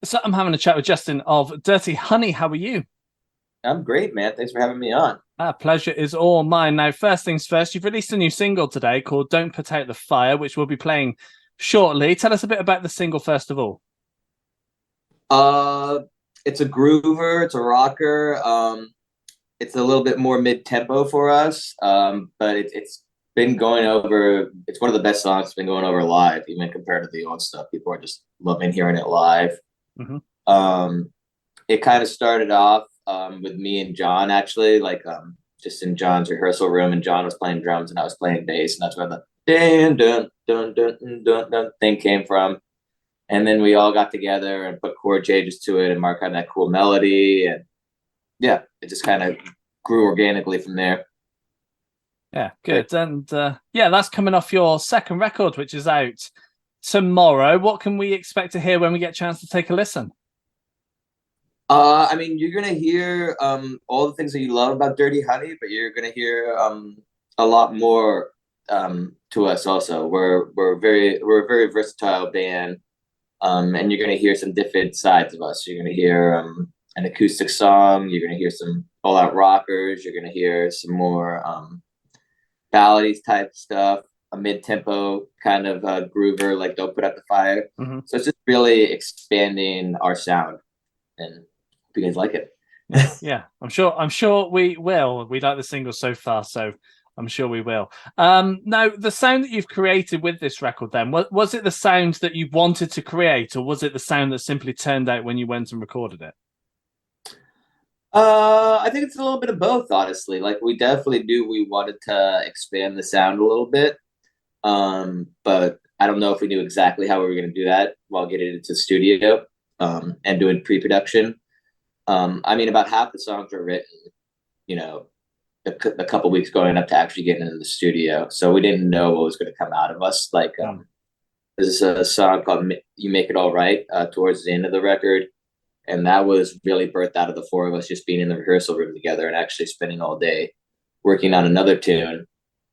So I'm having a chat with Justin of Dirty Honey. How are you? I'm great, man. Thanks for having me on. Pleasure is all mine. Now, first things first, you've released a new single today called Don't Put Out the Fire, which we'll be playing shortly. Tell us a bit about the single, first of all. Uh, it's a groover, it's a rocker. It's a little bit more mid-tempo for us, but it's been going over. It's one of the best songs that's been going over live, even compared to the old stuff. People are just loving hearing it live. Mm-hmm. Um, it kind of started off with me and John actually, just in John's rehearsal room, and John was playing drums and I was playing bass, and that's where the dun dun dun dun dun dun thing came from. And then we all got together and put chord changes to it, and Mark had that cool melody, and yeah, it just kind of grew organically from there. Yeah, good. And yeah, that's coming off your second record, which is out tomorrow. What can we expect to hear when we get a chance to take a listen? I mean, you're gonna hear all the things that you love about Dirty Honey, but you're gonna hear a lot more to us also. We're a very versatile band, and you're gonna hear some different sides of us. You're gonna hear an acoustic song. You're gonna hear some all out rockers. You're gonna hear some more ballady type stuff, a mid tempo kind of groover like Don't Put Out the Fire. Mm-hmm. So it's just really expanding our sound, and hope you guys like it. Yeah, yeah. I'm sure we will. We like the single so far, so I'm sure we will. Now the sound that you've created with this record, then, was it the sound that you wanted to create, or was it the sound that simply turned out when you went and recorded it? I think it's a little bit of both, honestly. Like we definitely knew we wanted to expand the sound a little bit, but I don't know if we knew exactly how we were going to do that while getting into the studio and doing pre-production. I mean, about half the songs were written, you know, a couple weeks going up to actually getting into the studio, so we didn't know what was going to come out of us. Mm. There's a song called "You Make It All Right" towards the end of the record, and that was really birthed out of the four of us just being in the rehearsal room together and actually spending all day working on another tune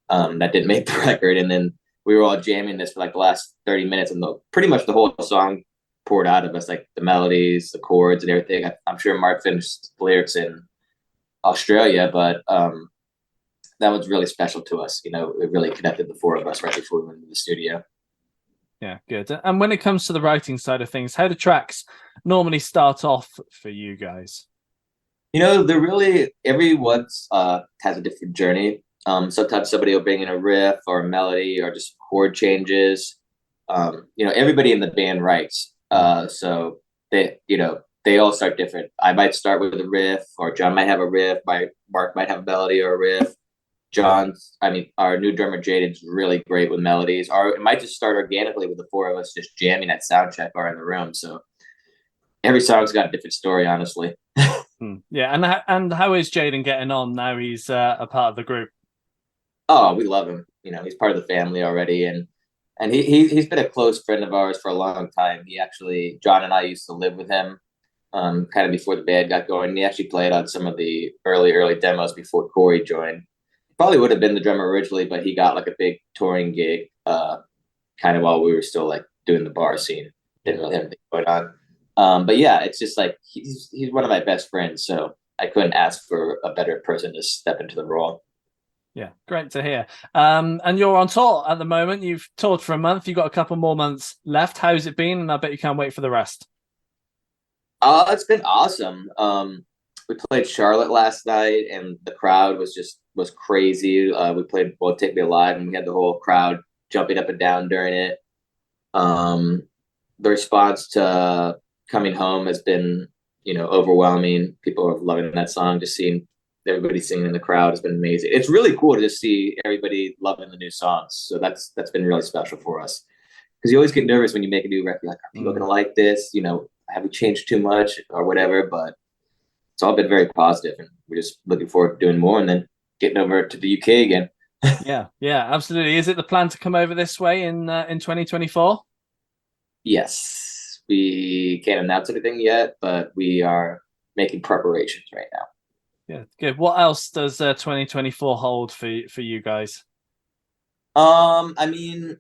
that didn't make the record. And then we were all jamming this for like the last 30 minutes, and pretty much the whole song poured out of us, like the melodies, the chords, and everything. I'm sure Mark finished the lyrics in Australia, but that was really special to us. You know, it really connected the four of us right before we went into the studio. Yeah, good. And when it comes to the writing side of things, how do tracks normally start off for you guys? You know, they're really everyone's has a different journey. Sometimes somebody will bring in a riff or a melody or just chord changes. You know, everybody in the band writes. So they all start different. I might start with a riff, or John might have a riff. Mark might have a melody or a riff. Our new drummer Jaden's really great with melodies. Or it might just start organically with the four of us just jamming at sound check or in the room. So every song's got a different story, honestly. Yeah, and how is Jaden getting on now he's a part of the group? Oh, we love him. You know, he's part of the family already, and he's been a close friend of ours for a long time. He actually John and I used to live with him, kind of before the band got going. And he actually played on some of the early demos before Corey joined. Probably would have been the drummer originally, but he got like a big touring gig, kind of while we were still like doing the bar scene. Didn't really have anything going on. But yeah, it's just like he's one of my best friends, so I couldn't ask for a better person to step into the role. Yeah, great to hear. And you're on tour at the moment. You've toured for a month. You've got a couple more months left. How's it been? And I bet you can't wait for the rest. It's been awesome. We played Charlotte last night, and the crowd was crazy. We played "Won't Take Me Alive," and we had the whole crowd jumping up and down during it. Um, the response to "Coming Home" has been, overwhelming. People are loving that song. Just seeing everybody singing in the crowd has been amazing. It's really cool to just see everybody loving the new songs. So that's been really special for us, because you always get nervous when you make a new record. Like, are people Mm. gonna like this? Have we changed too much or whatever? But it's all been very positive, and we're just looking forward to doing more and then getting over to the UK again. Yeah, yeah, absolutely. Is it the plan to come over this way in 2024? Yes, we can't announce anything yet, but we are making preparations right now. Yeah, good. What else does 2024 hold for you guys? I mean,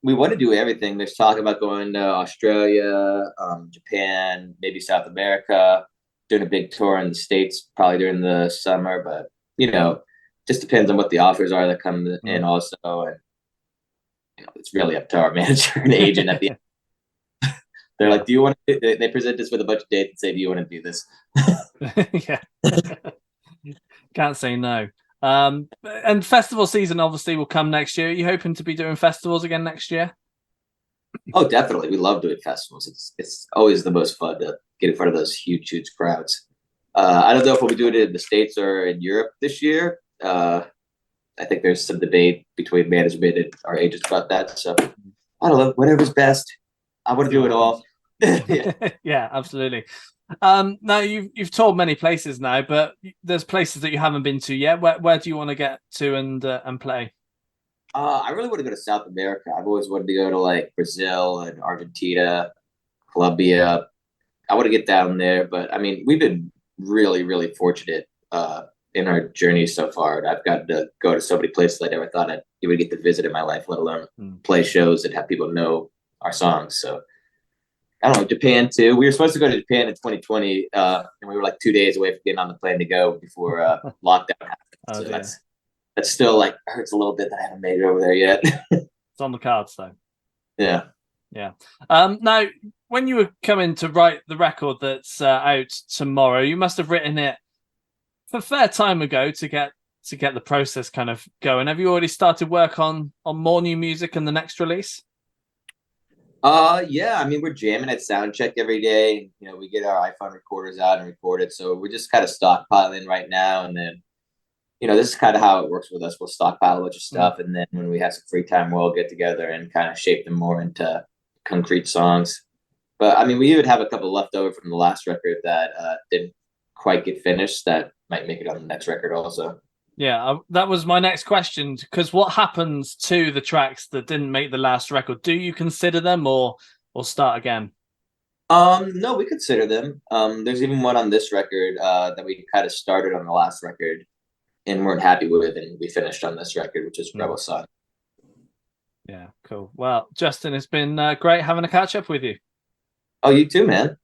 we want to do everything. There's talk about going to Australia, Japan, maybe South America, doing a big tour in the States probably during the summer. But just depends on what the offers are that come in also, and it's really up to our manager and agent at the end. They're like, "Do you want to?" They present us with a bunch of dates and say, "Do you want to do this?" Yeah, can't say no. And festival season obviously will come next year. Are you hoping to be doing festivals again next year? Oh, definitely. We love doing festivals. It's always the most fun to get in front of those huge crowds. I don't know if we'll be doing it in the States or in Europe this year. I think there's some debate between management and our agents about that. So I don't know. Whatever's best. I want to do it all. Yeah. Yeah, absolutely. Now you've toured many places now, but there's places that you haven't been to yet. Where do you want to get to and play? I really want to go to South America. I've always wanted to go to like Brazil and Argentina, Colombia. I want to get down there, but I mean, we've been really fortunate in our journey so far. And I've gotten to go to so many places I never thought I'd even get to visit in my life, let alone play shows and have people know our songs. So I don't know, Japan too. We were supposed to go to Japan in 2020, and we were like 2 days away from getting on the plane to go before lockdown happened. Oh, So dear. that's still like hurts a little bit that I haven't made it over there yet. It's on the cards though. Yeah. Yeah. Now, when you were coming to write the record that's out tomorrow, you must have written it a fair time ago to get the process kind of going. Have you already started work on more new music and the next release? Yeah, I mean, we're jamming at Soundcheck every day. We get our iPhone recorders out and record it. So we're just kind of stockpiling right now. And then, this is kind of how it works with us. We'll stockpile a bunch of stuff. And then when we have some free time, we'll get together and kind of shape them more into concrete songs. But I mean, we even have a couple left over from the last record that didn't quite get finished that might make it on the next record also. Yeah, that was my next question, because what happens to the tracks that didn't make the last record? Do you consider them or start again? No, we consider them. There's even one on this record that we kind of started on the last record and weren't happy with, and we finished on this record, which is Rebel Son. Yeah, cool. Well, Justin, it's been great having a catch up with you. Oh, you too, man.